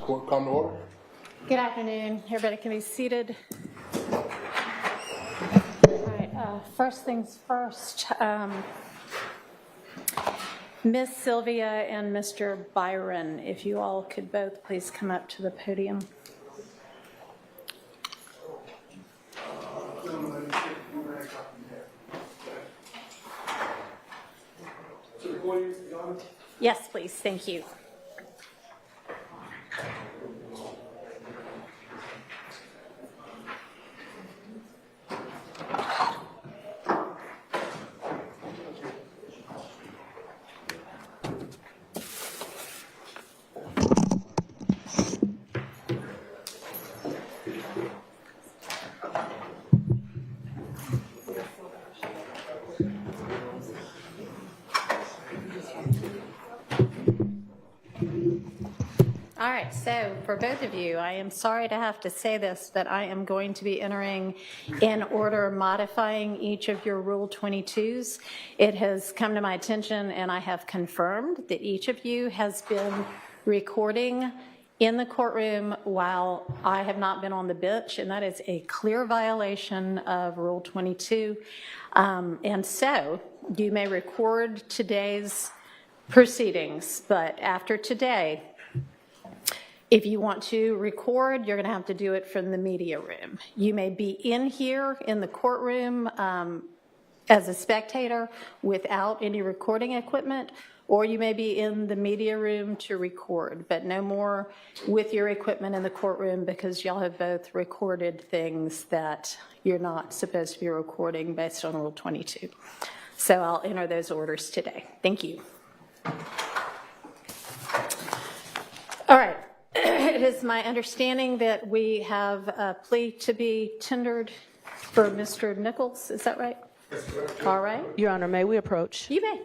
Court come to order. Good afternoon. Everybody can be seated. All right, first things first. Ms. Sylvia and Mr. Byron, if you all could both please come up to the podium. Yes, please. Thank you. All right, so for both of you, I am sorry to have to say this, but I am going to be entering in order modifying each of your Rule 22s. It has come to my attention and I have confirmed that each of you has been recording in the courtroom while I have not been on the bench, and that is a clear violation of Rule 22. And so you may record today's proceedings, but after today, if you want to record, you're going to have to do it from the media room. You may be in here in the courtroom as a spectator without any recording equipment, or you may be in the media room to record, but no more with your equipment in the courtroom because y'all have both recorded things that you're not supposed to be recording based on Rule 22. So I'll enter those orders today. Thank you. All right. It is my understanding that we have a plea to be tendered for Mr. Nichols. Is that right? That's correct. All right. Your Honor, may we approach? You may.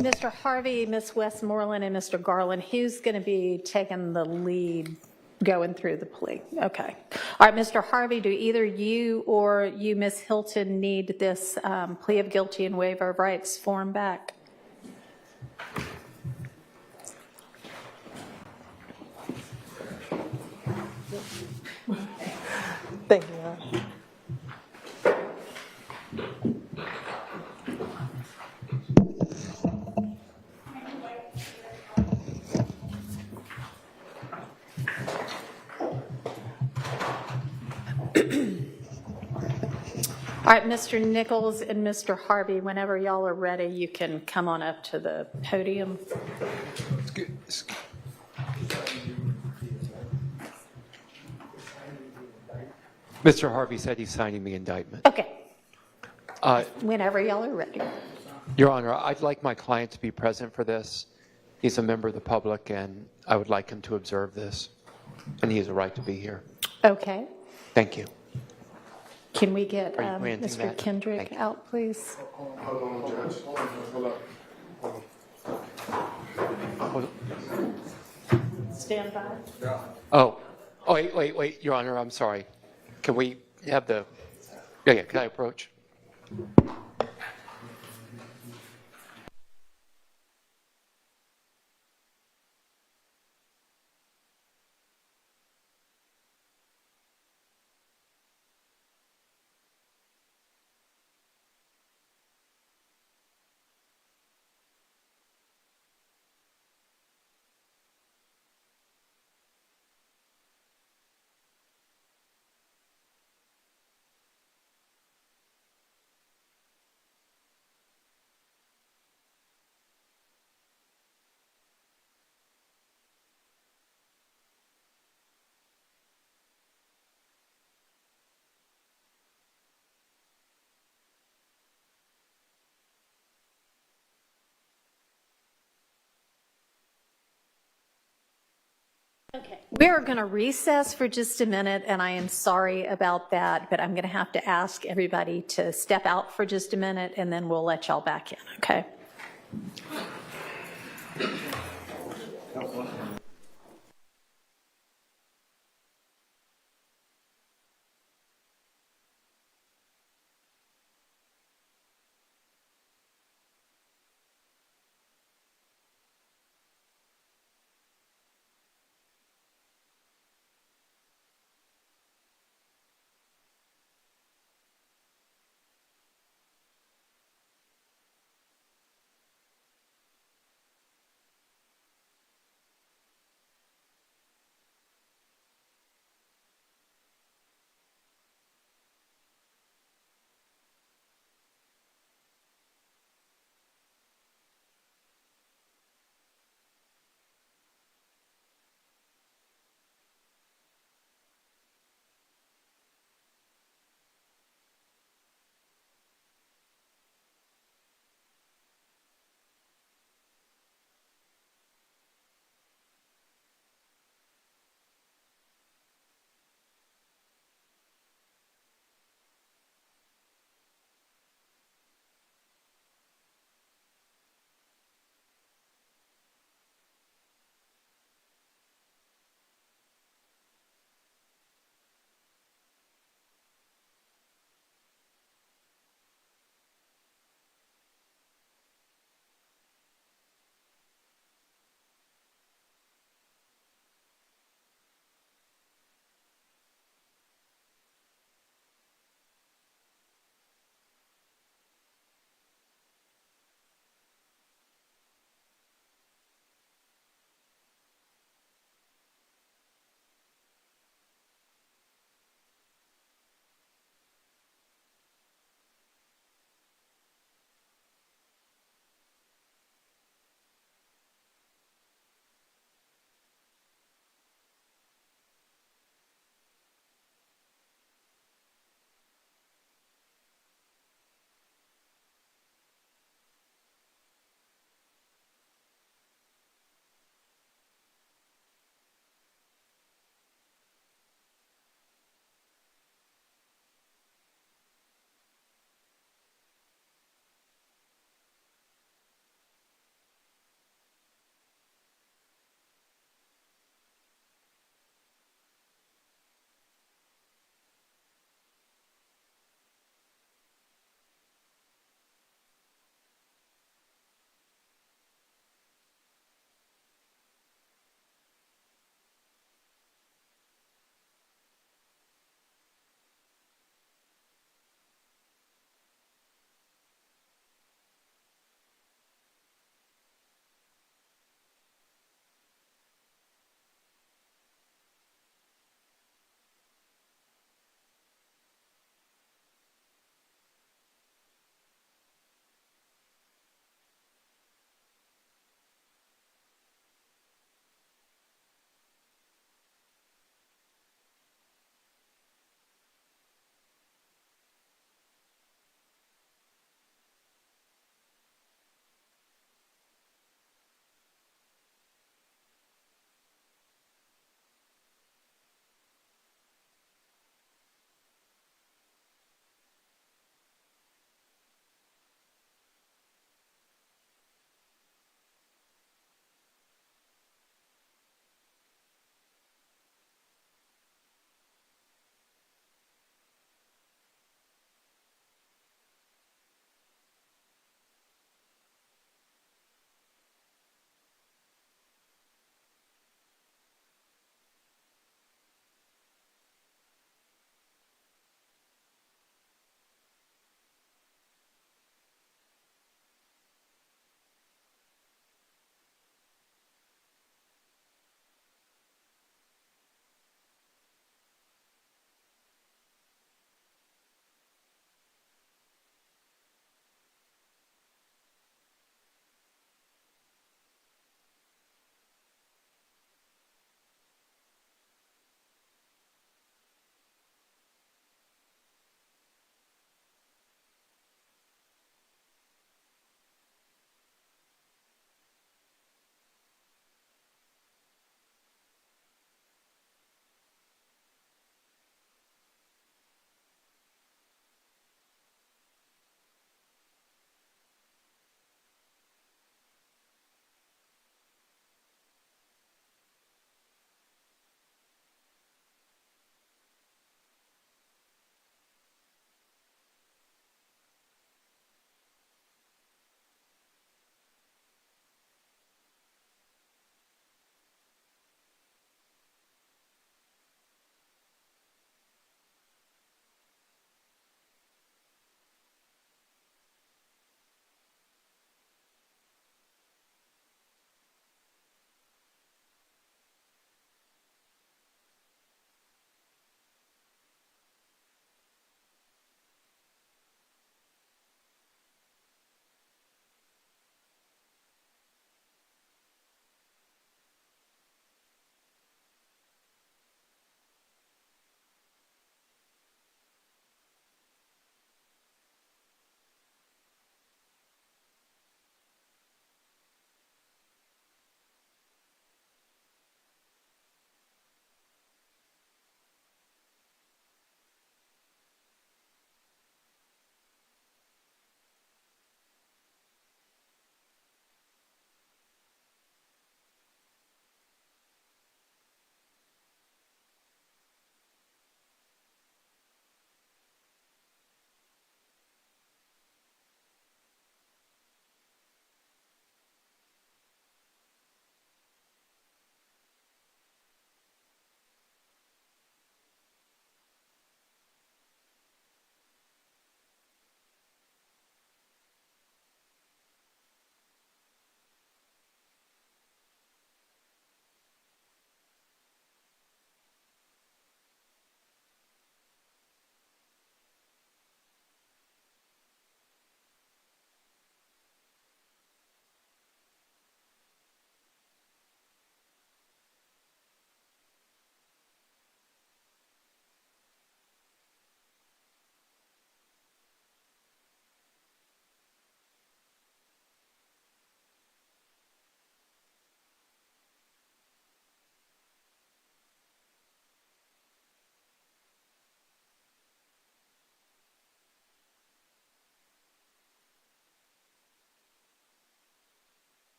Mr. Harvey, Ms. Westmoreland, and Mr. Garland, who's going to be taking the lead going through the plea? Okay. All right, Mr. Harvey, do either you or you, Ms. Hilton, need this plea of guilty and waiver of rights form back? Thank you. All right, Mr. Nichols and Mr. Harvey, whenever y'all are ready, you can come on up to the podium. Mr. Harvey said he's signing the indictment. Okay. Whenever y'all are ready. Your Honor, I'd like my client to be present for this. He's a member of the public, and I would like him to observe this, and he has a right to be here. Okay. Thank you. Can we get Are you granting Mr. that? Kendrick Thank you. out, please? Hold on, Judge. Hold up. Stand by. Oh, wait, Your Honor, I'm sorry. Can we have the, yeah, can I approach? Okay. We're going to recess for just a minute, and I am sorry about that, but I'm going to have to ask everybody to step out for just a minute, and then we'll let y'all back in, okay?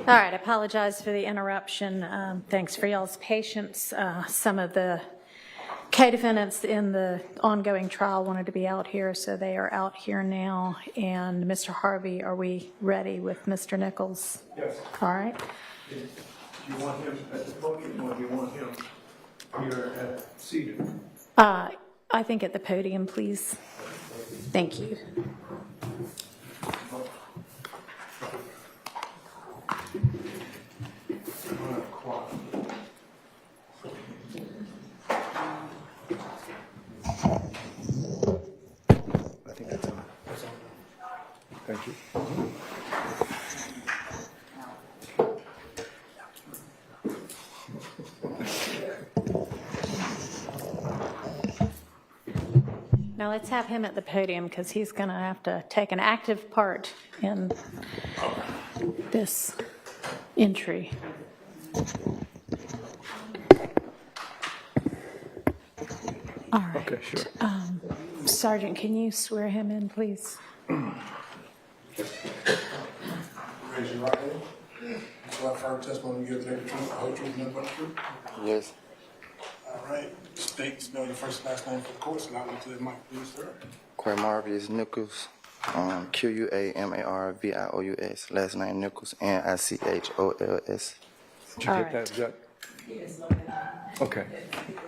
All right, I apologize for the interruption. Thanks for y'all's patience. Some of the co-defendants in the ongoing trial wanted to be out here, so they are out here now. And Mr. Harvey, are we ready with Mr. Nichols? Yes. All right. Do you want him at the podium or do you want him here at seated? I think at the podium, please. Thank you. I think that's on. Thank you. Now let's have him at the podium because he's going to have to take an active part in this entry. All right. Okay, sure. Sergeant, can you swear him in, please? Raise your right hand. Swear firm testimony you give the truth, the whole truth, and nothing but the truth. Yes. All right. State, spell your first and last name for the court. So now to the mic, please, sir. Quamarvius Nichols. Quamarvious. Last name Nichols. Nichols. Did you All get right. that? Is that? Okay.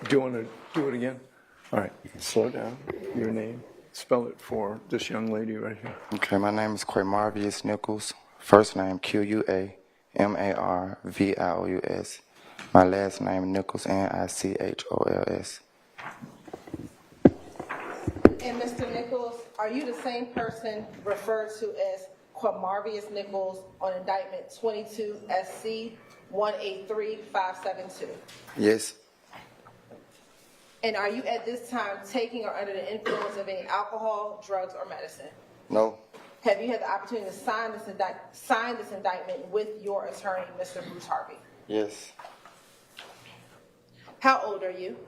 Do you want to do it again? All right. Slow down. Your name. Spell it for this young lady right here. Okay, my name is Quamarvius Nichols. First name Quamarvious. My last name Nichols. Nichols. And Mr. Nichols, are you the same person referred to as Quamarvius Nichols on indictment 22 SC 183572? Yes. And are you at this time taking or under the influence of any alcohol, drugs, or medicine? No. Have you had the opportunity to sign this indictment with your attorney, Mr. Bruce Harvey? Yes. How old are you?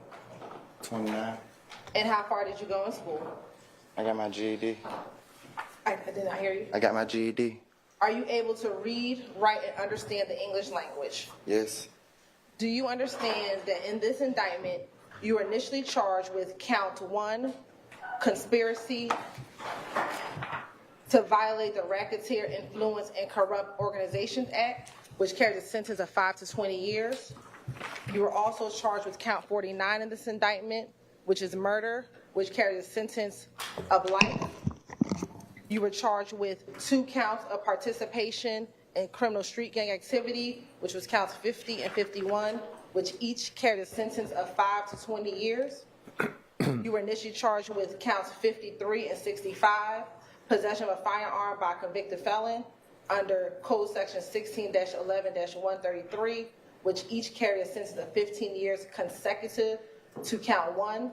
29. And how far did you go in school? I got my GED. I did not hear you. I got my GED. Are you able to read, write, and understand the English language? Yes. Do you understand that in this indictment, you were initially charged with count 1, conspiracy to violate the Racketeer Influence and Corrupt Organizations Act, which carries a sentence of 5 to 20 years. You were also charged with count 49 in this indictment, which is murder, which carries a sentence of life. You were charged with 2 counts of participation in criminal street gang activity, which was counts 50 and 51, which each carried a sentence of 5 to 20 years. You were initially charged with counts 53 and 65, possession of a firearm by a convicted felon under Code Section 16-11-133, which each carried a sentence of 15 years consecutive to count 1.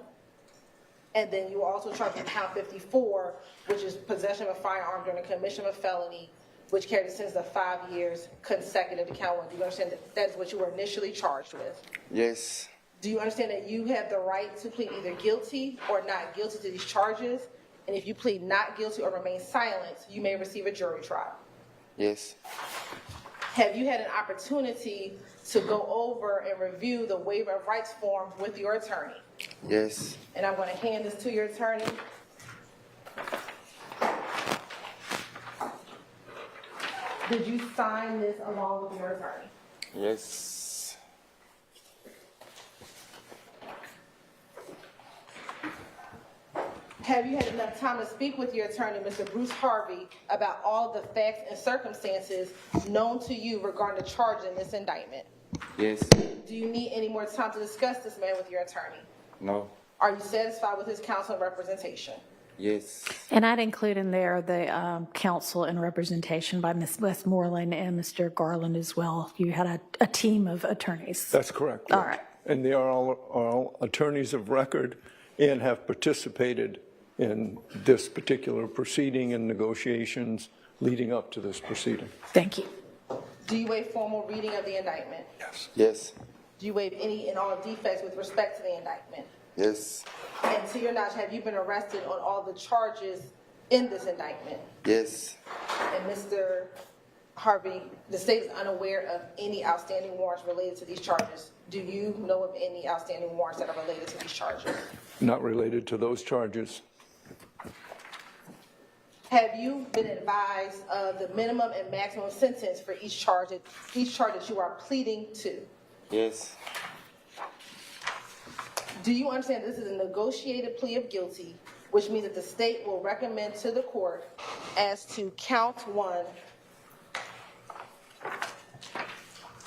And then you were also charged with count 54, which is possession of a firearm during the commission of a felony, which carried a sentence of 5 years consecutive to count 1. Do you understand that is what you were initially charged with? Yes. Do you understand that you have the right to plead either guilty or not guilty to these charges? And if you plead not guilty or remain silent, you may receive a jury trial. Yes. Have you had an opportunity to go over and review the waiver of rights form with your attorney? Yes. And I'm going to hand this to your attorney. Did you sign this along with your attorney? Yes. Have you had enough time to speak with your attorney, Mr. Bruce Harvey, about all the facts and circumstances known to you regarding the charges in this indictment? Yes. Do you need any more time to discuss this matter with your attorney? No. Are you satisfied with his counsel and representation? Yes. And I'd include in there the counsel and representation by Ms. Westmoreland and Mr. Garland as well. You had a team of attorneys. That's correct. All right. And they are all attorneys of record and have participated in this particular proceeding and negotiations leading up to this proceeding. Thank you. Do you waive formal reading of the indictment? Yes. Yes. Do you waive any and all defects with respect to the indictment? Yes. And to your knowledge, have you been arrested on all the charges in this indictment? Yes. And Mr. Harvey, the state is unaware of any outstanding warrants related to these charges. Do you know of any outstanding warrants that are related to these charges? Not related to those charges. Have you been advised of the minimum and maximum sentence for each charge that you are pleading to? Yes. Do you understand this is a negotiated plea of guilty, which means that the state will recommend to the court as to count 1,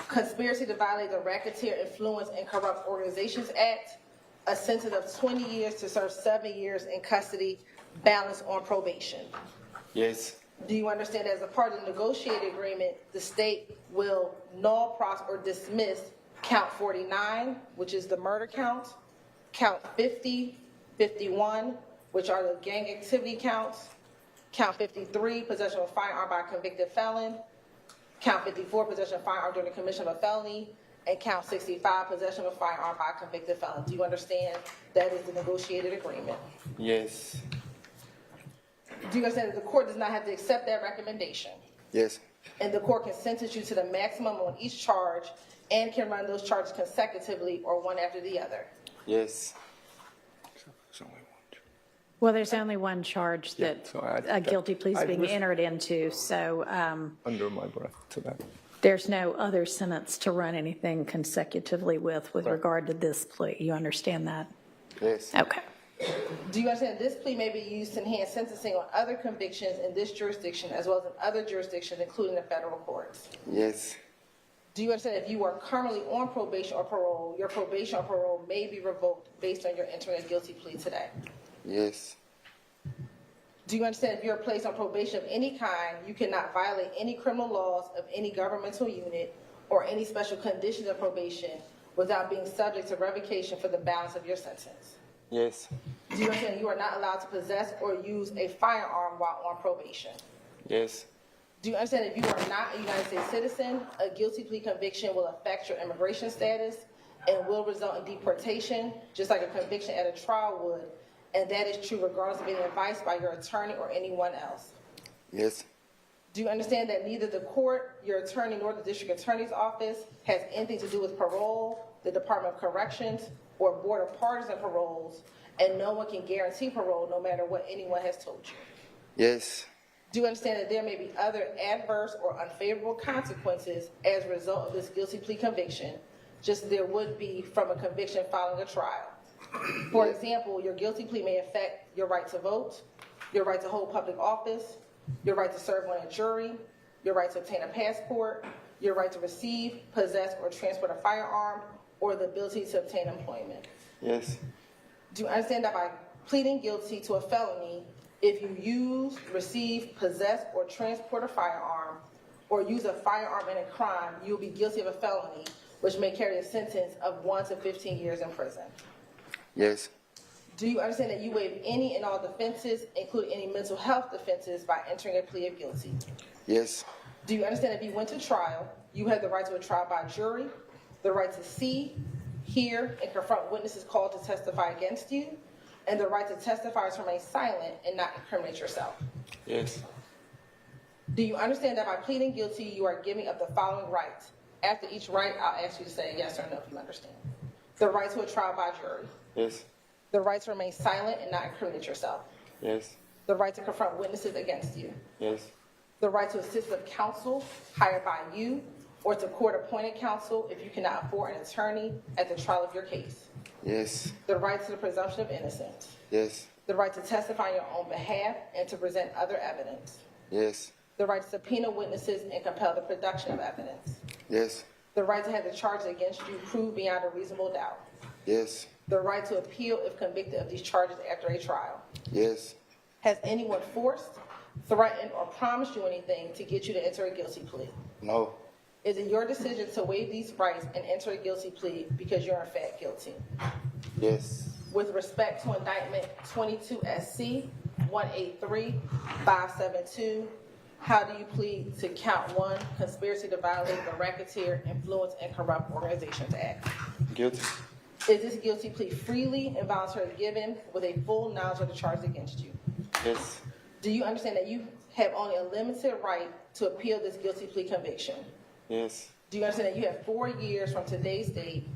conspiracy to violate the Racketeer Influence and Corrupt Organizations Act, a sentence of 20 years to serve 7 years in custody, balanced on probation? Yes. Do you understand that as a part of the negotiated agreement, the state will null, pros, or dismiss count 49, which is the murder count, count 50, 51, which are the gang activity counts, count 53, possession of a firearm by a convicted felon, count 54, possession of a firearm during the commission of a felony, and count 65, possession of a firearm by a convicted felon. Do you understand that is the negotiated agreement? Yes. Do you understand that the court does not have to accept that recommendation? Yes. And the court can sentence you to the maximum on each charge and can run those charges consecutively or one after the other? Yes. Well, there's only one charge that so I- a guilty plea is I being was- entered into, so Under my breath to that. there's no other sentence to run anything consecutively with regard to this plea. You understand that? Yes. Okay. Do you understand this plea may be used to enhance sentencing on other convictions in this jurisdiction as well as in other jurisdictions, including the federal courts? Yes. Do you understand if you are currently on probation or parole, your probation or parole may be revoked based on your entering a guilty plea today? Yes. Do you understand if you're placed on probation of any kind, you cannot violate any criminal laws of any governmental unit or any special conditions of probation without being subject to revocation for the balance of your sentence? Yes. Do you understand you are not allowed to possess or use a firearm while on probation? Yes. Do you understand if you are not a United States citizen, a guilty plea conviction will affect your immigration status and will result in deportation, just like a conviction at a trial would, and that is true regardless of any advice by your attorney or anyone else? Yes. Do you understand that neither the court, your attorney, nor the district attorney's office has anything to do with parole, the Department of Corrections, or Board of Partisan Paroles, and no one can guarantee parole no matter what anyone has told you? Yes. Do you understand that there may be other adverse or unfavorable consequences as a result of this guilty plea conviction, just as there would be from a conviction following a trial? For example, your guilty plea may affect your right to vote, your right to hold public office, your right to serve on a jury, your right to obtain a passport, your right to receive, possess, or transport a firearm, or the ability to obtain employment. Yes. Do you understand that by pleading guilty to a felony, if you use, receive, possess, or transport a firearm, or use a firearm in a crime, you will be guilty of a felony, which may carry a sentence of 1 to 15 years in prison? Yes. Do you understand that you waive any and all defenses, including any mental health defenses, by entering a plea of guilty? Yes. Do you understand if you went to trial, you have the right to a trial by jury, the right to see, hear, and confront witnesses called to testify against you, and the right to testify to remain silent and not incriminate yourself? Yes. Do you understand that by pleading guilty, you are giving up the following rights? After each right, I'll ask you to say yes or no if you understand. The right to a trial by jury. Yes. The right to remain silent and not incriminate yourself. Yes. The right to confront witnesses against you. Yes. The right to assist of counsel hired by you or to court-appointed counsel if you cannot afford an attorney at the trial of your case. Yes. The right to the presumption of innocence. Yes. The right to testify on your own behalf and to present other evidence. Yes. The right to subpoena witnesses and compel the production of evidence. Yes. The right to have the charges against you proved beyond a reasonable doubt. Yes. The right to appeal if convicted of these charges after a trial. Yes. Has anyone forced, threatened, or promised you anything to get you to enter a guilty plea? No. Is it your decision to waive these rights and enter a guilty plea because you're in fact guilty? Yes. With respect to indictment 22 SC 183572, how do you plead to count 1, conspiracy to violate the Racketeer Influence and Corrupt Organizations Act? Guilty. Is this guilty plea freely and voluntarily given with a full knowledge of the charges against you? Yes. Do you understand that you have only a limited right to appeal this guilty plea conviction. Yes. Do you understand that you have 4 years from today's date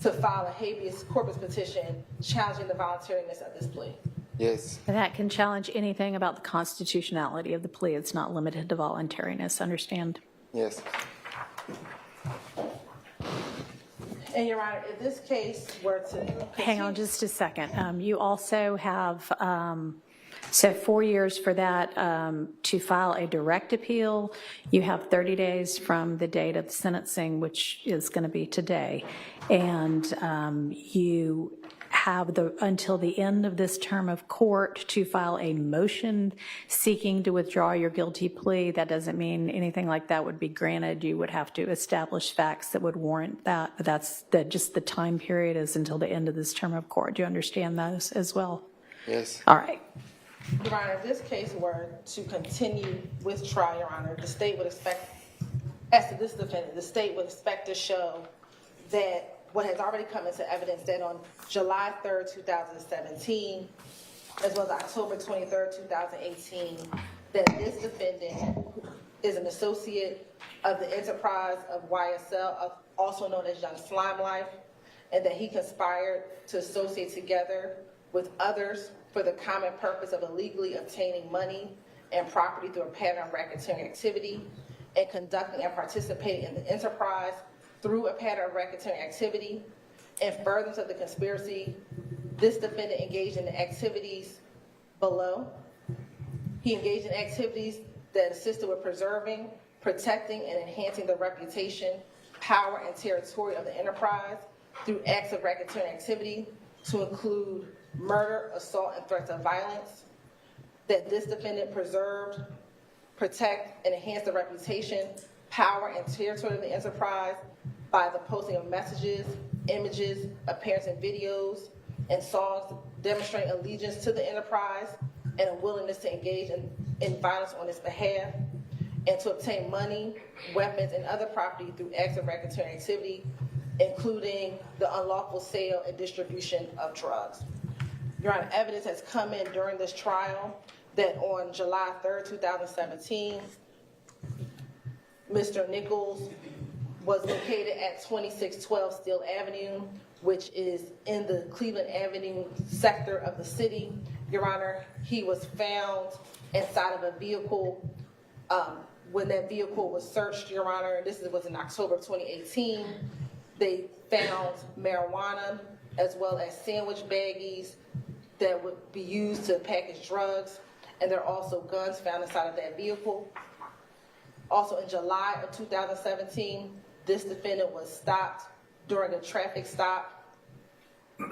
to file a habeas corpus petition challenging the voluntariness of this plea? Yes. And that can challenge anything about the constitutionality of the plea. It's not limited to voluntariness, understand? Yes. And Your Honor, if this case were to Hang on just a second. You also have, so 4 years for that to file a direct appeal. You have 30 days from the date of the sentencing, which is going to be today. And you have until the end of this term of court to file a motion seeking to withdraw your guilty plea. That doesn't mean anything like that would be granted. You would have to establish facts that would warrant that. But that's just the time period is until the end of this term of court. Do you understand those as well? Yes. Uh, All right. Your Honor, if this case were to continue with trial, Your Honor, the state would expect, as to this defendant, the state would expect to show that what has already come into evidence, that on July 3rd, 2017, as well as October 23rd, 2018, that this defendant is an associate of the enterprise of YSL, also known as Young Slime Life, and that he conspired to associate together with others for the common purpose of illegally obtaining money and property through a pattern of racketeering activity and conducting and participating in the enterprise through a pattern of racketeering activity. In furtherance of the conspiracy, this defendant engaged in the activities below. He engaged in activities that assisted with preserving, protecting, and enhancing the reputation, power, and territory of the enterprise through acts of racketeering activity to include murder, assault, and threats of violence. That this defendant preserved, protect, and enhance the reputation, power, and territory of the enterprise by the posting of messages, images, appearance in videos, and songs demonstrating allegiance to the enterprise and a willingness to engage in violence on its behalf, and to obtain money, weapons, and other property through acts of racketeering activity, including the unlawful sale and distribution of drugs. Your Honor, evidence has come in during this trial that on July 3rd, 2017, Mr. Nichols was located at 2612 Steele Avenue, which is in the Cleveland Avenue sector of the city. Your Honor, he was found inside of a vehicle. When that vehicle was searched, Your Honor, this was in October of 2018, they found marijuana as well as sandwich baggies that would be used to package drugs, and there are also guns found inside of that vehicle. Also in July of 2017, this defendant was stopped during a traffic stop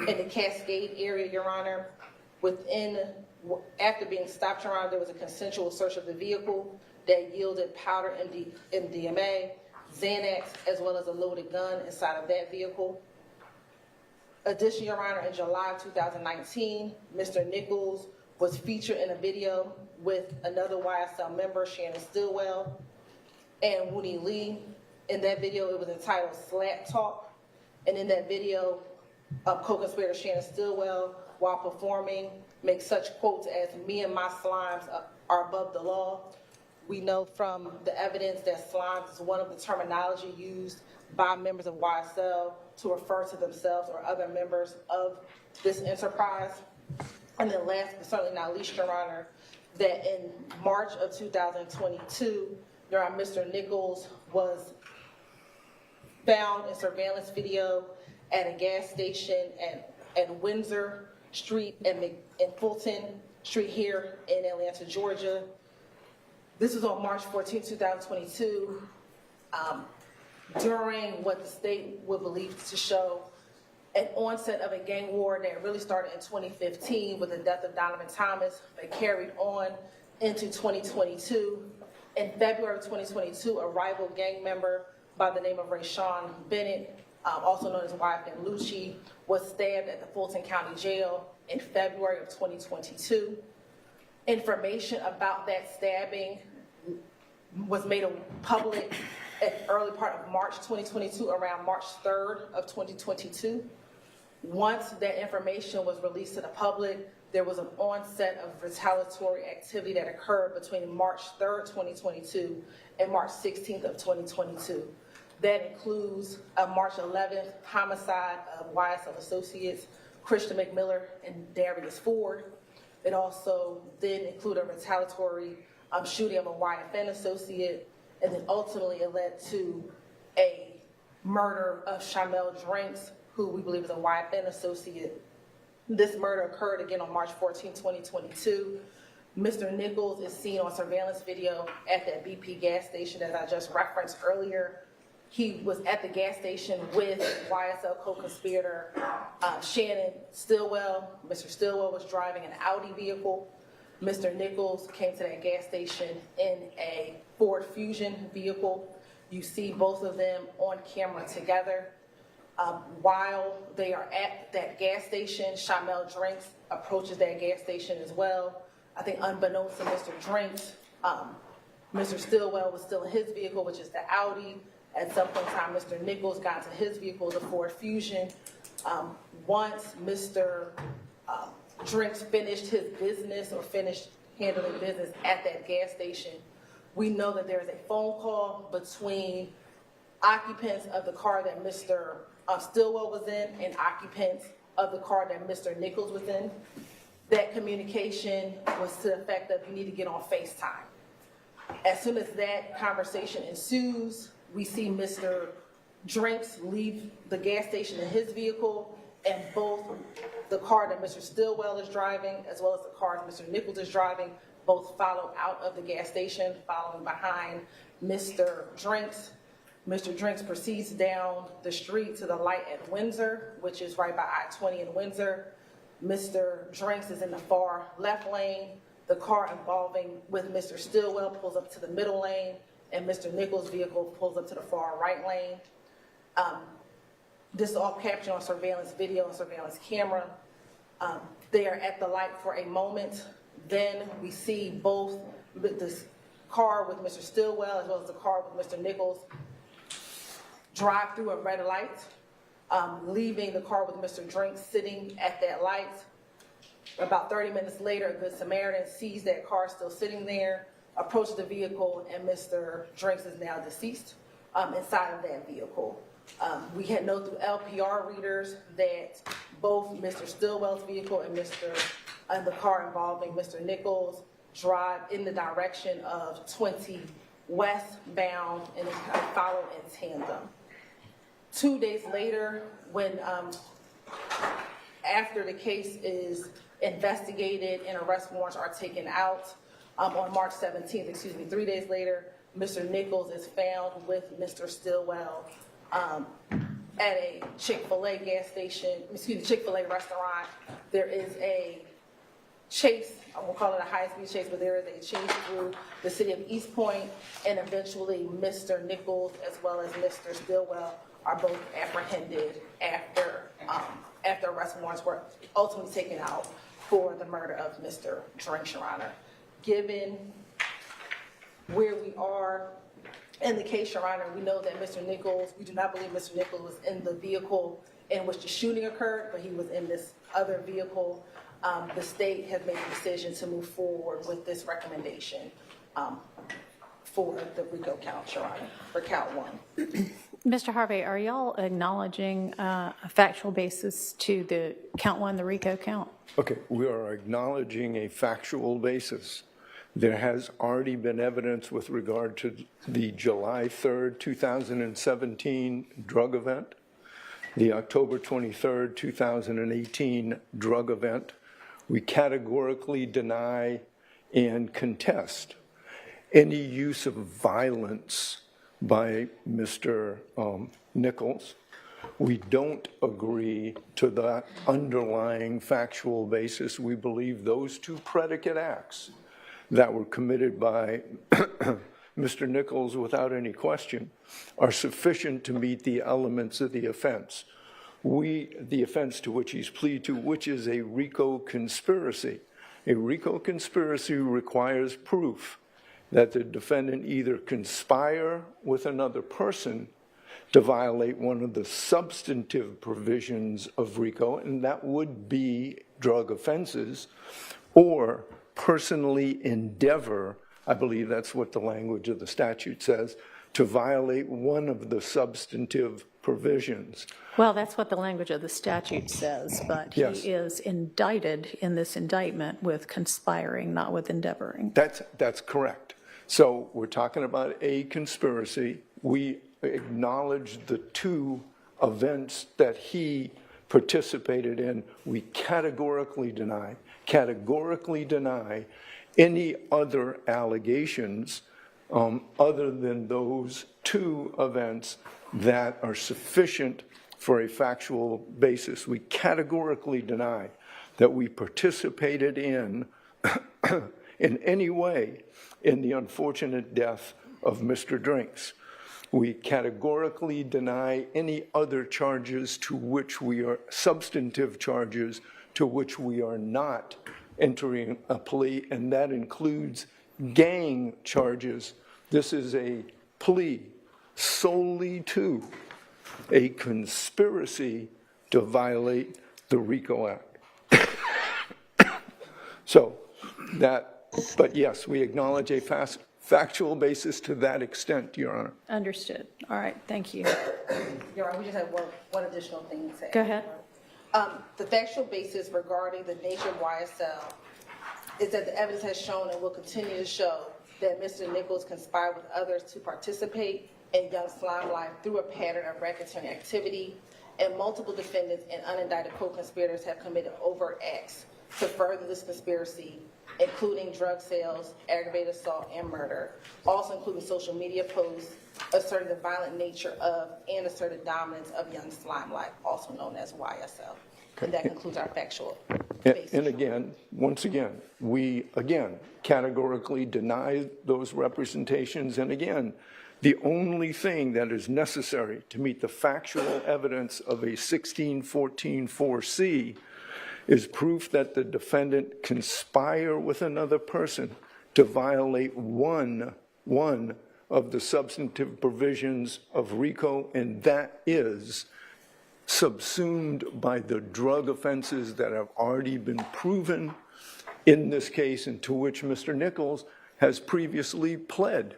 in the Cascade area, Your Honor. After being stopped, Your Honor, there was a consensual search of the vehicle that yielded powder MDMA, Xanax, as well as a loaded gun inside of that vehicle. Additionally, Your Honor, in July of 2019, Mr. Nichols was featured in a video with another YSL member, Shannon Stillwell, and Wooney Lee. In that video, it was entitled Slat Talk. And in that video, co-conspirator Shannon Stillwell, while performing, makes such quotes as, "Me and my slimes are above the law." We know from the evidence that slimes is one of the terminology used by members of YSL to refer to themselves or other members of this enterprise. And then last but certainly not least, Your Honor, that in March of 2022, Your Honor, Mr. Nichols was found in surveillance video at a gas station at Windsor Street and Fulton Street here in Atlanta, Georgia. This was on March 14, 2022, during what the state would believe to show an onset of a gang war that really started in 2015 with the death of Donovan Thomas, but carried on into 2022. In February of 2022, a rival gang member by the name of Rayshawn Bennett, also known as YFN Lucci, was stabbed at the Fulton County Jail in February of 2022. Information about that stabbing was made public at early part of March 2022, around March 3rd of 2022. Once that information was released to the public, there was an onset of retaliatory activity that occurred between March 3rd, 2022 and March 16th of 2022. That includes a March 11th homicide of YSL associates Christian McMiller and Darius Ford. It also did include a retaliatory shooting of a YFN associate, and then ultimately it led to a murder of Shamel Drinks, who we believe is a YFN associate. This murder occurred again on March 14, 2022. Mr. Nichols is seen on surveillance video at that BP gas station as I just referenced earlier. He was at the gas station with YSL co-conspirator Shannon Stillwell. Mr. Stillwell was driving an Audi vehicle. Mr. Nichols came to that gas station in a Ford Fusion vehicle. You see both of them on camera together. While they are at that gas station, Shamel Drinks approaches that gas station as well. I think unbeknownst to Mr. Drinks, Mr. Stillwell was still in his vehicle, which is the Audi. At some point in time, Mr. Nichols got into his vehicle, the Ford Fusion. Once Mr. Drinks finished his business or finished handling business at that gas station, we know that there is a phone call between occupants of the car that Mr. Stillwell was in and occupants of the car that Mr. Nichols was in. That communication was to the effect of you need to get on FaceTime. As soon as that conversation ensues, we see Mr. Drinks leave the gas station in his vehicle, and both the car that Mr. Stillwell is driving as well as the car that Mr. Nichols is driving both follow out of the gas station, following behind Mr. Drinks. Mr. Drinks proceeds down the street to the light at Windsor, which is right by I-20 in Windsor. Mr. Drinks is in the far left lane. The car involving with Mr. Stillwell pulls up to the middle lane, and Mr. Nichols' vehicle pulls up to the far right lane. This is all captured on surveillance video and surveillance camera. They are at the light for a moment. Then we see both this car with Mr. Stillwell as well as the car with Mr. Nichols drive through a red light, leaving the car with Mr. Drinks sitting at that light. About 30 minutes later, a Good Samaritan sees that car still sitting there, approaches the vehicle, and Mr. Drinks is now deceased inside of that vehicle. We had know through LPR readers that both Mr. Stillwell's vehicle and the car involving Mr. Nichols drive in the direction of 20 westbound and then kind of follow in tandem. 2 days later, when after the case is investigated and arrest warrants are taken out, on March 17th, 3 days later, Mr. Nichols is found with Mr. Stillwell at a Chick-fil-A gas station, Chick-fil-A restaurant. There is a chase, I won't call it a high-speed chase, but there is a chase through the city of East Point, and eventually Mr. Nichols as well as Mr. Stillwell are both apprehended after arrest warrants were ultimately taken out for the murder of Mr. Drinks, Your Honor. Given where we are in the case, Your Honor, we know that Mr. Nichols, we do not believe Mr. Nichols was in the vehicle in which the shooting occurred, but he was in this other vehicle. The state has made the decision to move forward with this recommendation for the Rico count, Your Honor, for count one. Mr. Harvey, are y'all acknowledging a factual basis to the count one, the Rico count? Okay, we are acknowledging a factual basis. There has already been evidence with regard to the July 3rd, 2017 drug event, the October 23rd, 2018 drug event. We categorically deny and contest any use of violence by Mr. Nichols. We don't agree to that underlying factual basis. We believe those two predicate acts that were committed by Mr. Nichols without any question are sufficient to meet the elements of the offense. The offense to which he's pleaded to, which is a Rico conspiracy. A Rico conspiracy requires proof that the defendant either conspire with another person to violate one of the substantive provisions of RICO, and that would be drug offenses, or personally endeavor, I believe that's what the language of the statute says, to violate one of the substantive provisions. Well, that's what the language of the statute says, but Yes. he is indicted in this indictment with conspiring, not with endeavoring. That's correct. So we're talking about a conspiracy. We acknowledge the two events that he participated in. We categorically deny any other allegations other than those two events that are sufficient for a factual basis. We categorically deny that we participated in any way in the unfortunate death of Mr. Drinks. We categorically deny any other charges to which we are, substantive charges to which we are not entering a plea, and that includes gang charges. This is a plea solely to a conspiracy to violate the RICO Act. So that, but yes, we acknowledge a factual basis to that extent, Your Honor. Understood. All right, thank you. Your Honor, we just have one additional thing to say. Go ahead. The factual basis regarding the nature of YSL is that the evidence has shown and will continue to show that Mr. Nichols conspired with others to participate in Young Slime Life through a pattern of racketeering activity, and multiple defendants and unindicted co-conspirators have committed overt acts to further this conspiracy, including drug sales, aggravated assault, and murder, also including social media posts asserting the violent nature of and asserted dominance of Young Slime Life, also known as YSL. And that concludes our factual basis. And again, once again, we categorically deny those representations. And again, the only thing that is necessary to meet the factual evidence of a 1614-4C is proof that the defendant conspire with another person to violate one of the substantive provisions of RICO, and that is subsumed by the drug offenses that have already been proven in this case, and to which Mr. Nichols has previously pled.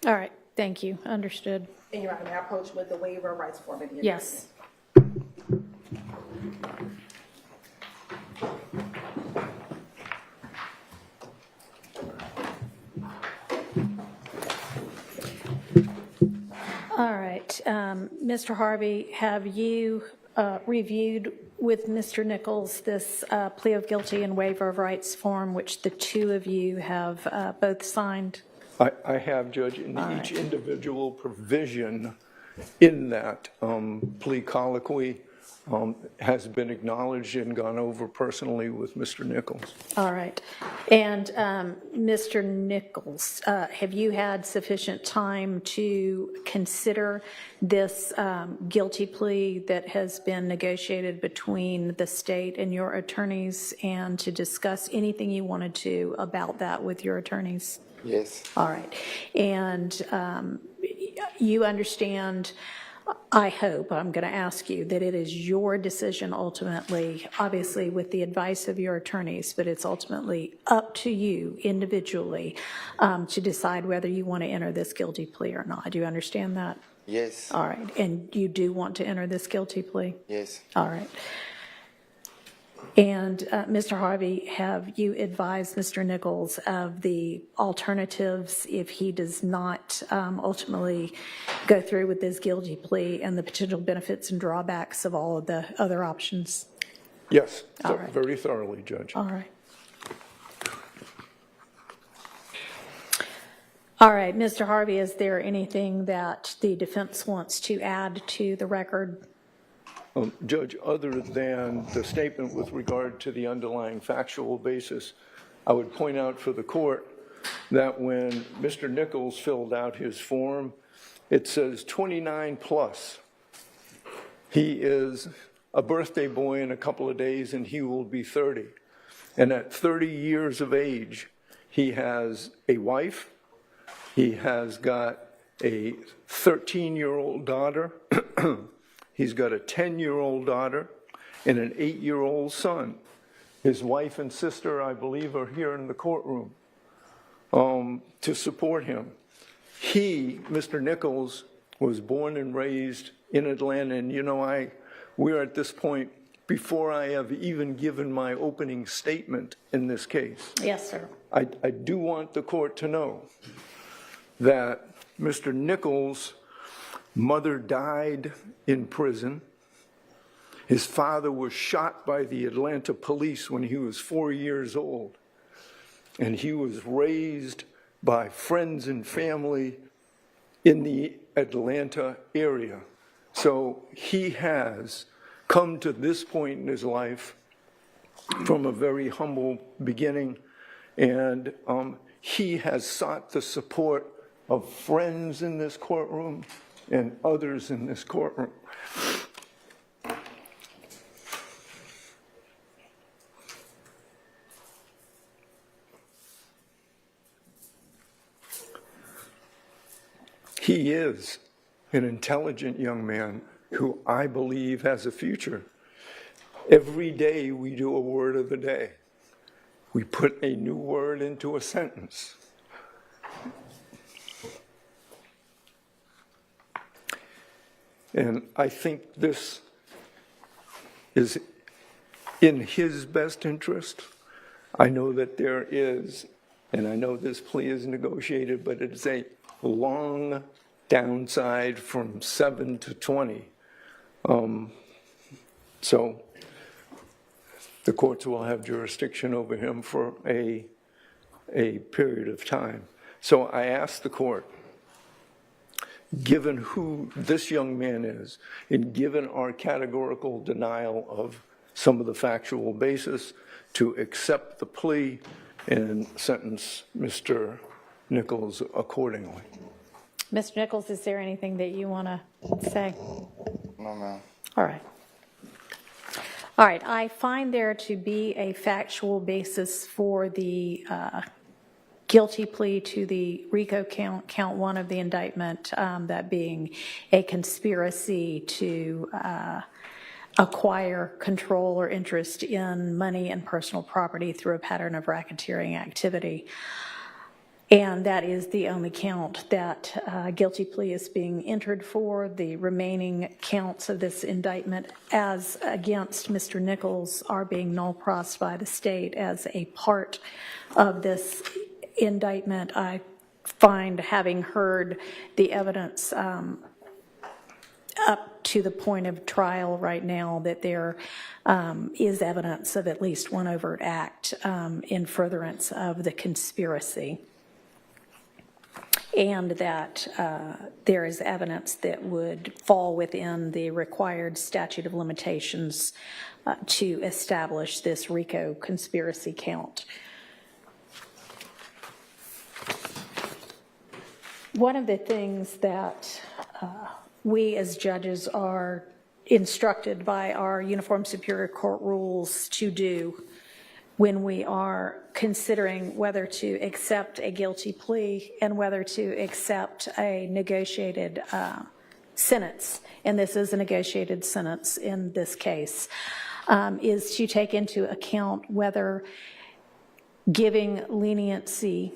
All right, thank you. Understood. And Your Honor, may I approach with the waiver of rights form of the Yes. All right, Mr. Harvey, have you reviewed with Mr. Nichols this plea of guilty and waiver of rights form, which the two of you have both signed? I have, Judge, in each individual provision in that plea colloquy has been acknowledged and gone over personally with Mr. Nichols. All right. And Mr. Nichols, have you had sufficient time to consider this guilty plea that has been negotiated between the state and your attorneys, and to discuss anything you wanted to about that with your attorneys? Yes. All right. And you understand, I hope, I'm going to ask you, that it is your decision ultimately, obviously with the advice of your attorneys, but it's ultimately up to you individually to decide whether you want to enter this guilty plea or not. Do you understand that? Yes. All right. And you do want to enter this guilty plea? Yes. All right. And Mr. Harvey, have you advised Mr. Nichols of the alternatives if he does not ultimately go through with this guilty plea, and the potential benefits and drawbacks of all of the other options? Yes, All right. very thoroughly, Judge. All right. All right, Mr. Harvey, is there anything that the defense wants to add to the record? Judge, other than the statement with regard to the underlying factual basis, I would point out for the court that when Mr. Nichols filled out his form, it says 29 plus. He is a birthday boy in a couple of days, and he will be 30. And at 30 years of age, he has a wife, he has got a 13-year-old daughter. He's got a 10-year-old daughter and an 8-year-old son. His wife and sister, I believe, are here in the courtroom to support him. He, Mr. Nichols, was born and raised in Atlanta, and we're at this point before I have even given my opening statement in this case. Yes, sir. I do want the court to know that Mr. Nichols' mother died in prison. His father was shot by the Atlanta police when he was 4 years old. And he was raised by friends and family in the Atlanta area. So he has come to this point in his life from a very humble beginning, and he has sought the support of friends in this courtroom and others in this courtroom. He is an intelligent young man who I believe has a future. Every day we do a word of the day. We put a new word into a sentence. And I think this is in his best interest. I know that there is, and I know this plea is negotiated, but it's a long downside from 7 to 20. So the courts will have jurisdiction over him for a period of time. So I ask the court, given who this young man is, and given our categorical denial of some of the factual basis, to accept the plea and sentence Mr. Nichols accordingly. Mr. Nichols, is there anything that you want to say? No, ma'am. All right. All right, I find there to be a factual basis for the guilty plea to the Rico count one of the indictment, that being a conspiracy to acquire control or interest in money and personal property through a pattern of racketeering activity. And that is the only count that guilty plea is being entered for. The remaining counts of this indictment as against Mr. Nichols are being null pros by the state as a part of this indictment. I find, having heard the evidence up to the point of trial right now, that there is evidence of at least one overt act in furtherance of the conspiracy, and that there is evidence that would fall within the required statute of limitations to establish this Rico conspiracy count. One of the things that we as judges are instructed by our Uniform Superior Court rules to do when we are considering whether to accept a guilty plea and whether to accept a negotiated sentence, and this is a negotiated sentence in this case, is to take into account whether giving leniency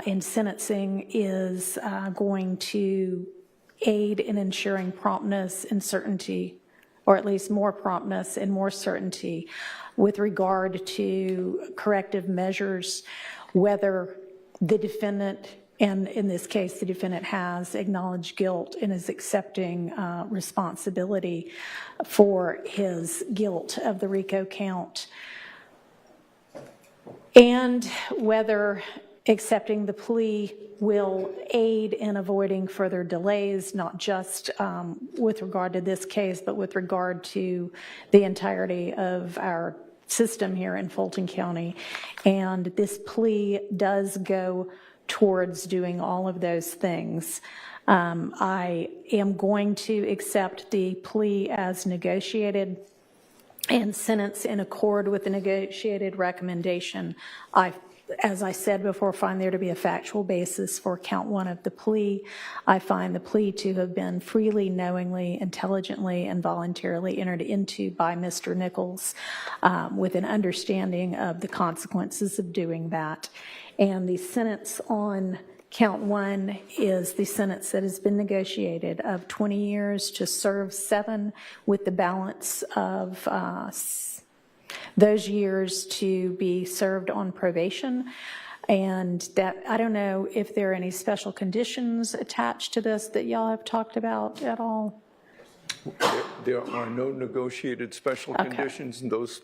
in sentencing is going to aid in ensuring promptness and certainty, or at least more promptness and more certainty with regard to corrective measures, whether the defendant, and in this case the defendant has acknowledged guilt and is accepting responsibility for his guilt of the Rico count, and whether accepting the plea will aid in avoiding further delays, not just with regard to this case, but with regard to the entirety of our system here in Fulton County. And this plea does go towards doing all of those things. I am going to accept the plea as negotiated and sentence in accord with the negotiated recommendation. I as I said before, find there to be a factual basis for count 1 of the plea. I find the plea to have been freely, knowingly, intelligently, and voluntarily entered into by Mr. Nichols with an understanding of the consequences of doing that. And the sentence on count 1 is the sentence that has been negotiated of 20 years to serve 7, with the balance of those years to be served on probation. And that, I don't know if there are any special conditions attached to this that y'all have talked about at all. There are no negotiated special Okay. conditions in those,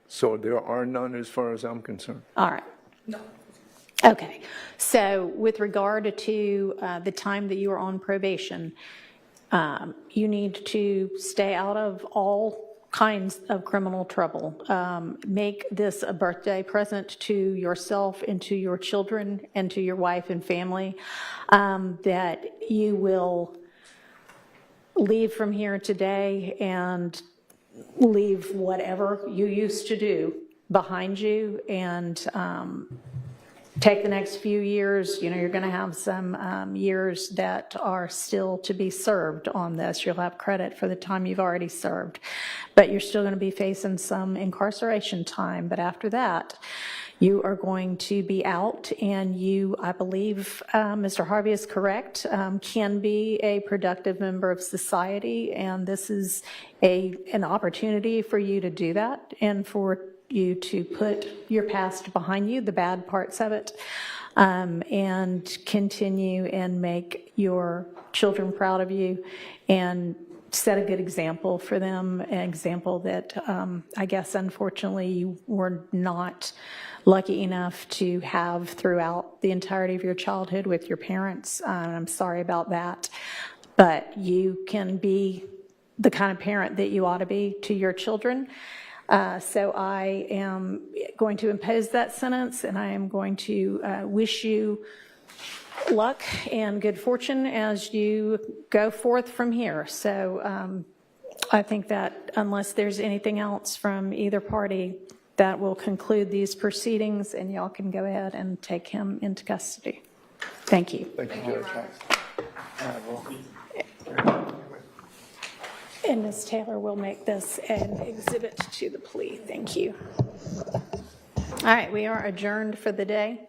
so there are none as far as I'm concerned. All right. Okay. So with regard to the time that you are on probation, you need to stay out of all kinds of criminal trouble. Make this a birthday present to yourself and to your children and to your wife and family, that you will leave from here today and leave whatever you used to do behind you, and take the next few years. You know, you're going to have some years that are still to be served on this. You'll have credit for the time you've already served, but you're still going to be facing some incarceration time. But after that, you are going to be out, and you, I believe, Mr. Harvey is correct, can be a productive member of society, and this is an opportunity for you to do that and for you to put your past behind you, the bad parts of it, and continue and make your children proud of you and set a good example for them, an example that I guess unfortunately you were not lucky enough to have throughout the entirety of your childhood with your parents. I'm sorry about that, but you can be the kind of parent that you ought to be to your children. So I am going to impose that sentence, and I am going to wish you luck and good fortune as you go forth from here. So I think that unless there's anything else from either party, that will conclude these proceedings, and y'all can go ahead and take him into custody. Thank you. Thank you, Judge. And Ms. Taylor will make this an exhibit to the plea. Thank you. All right, we are adjourned for the day.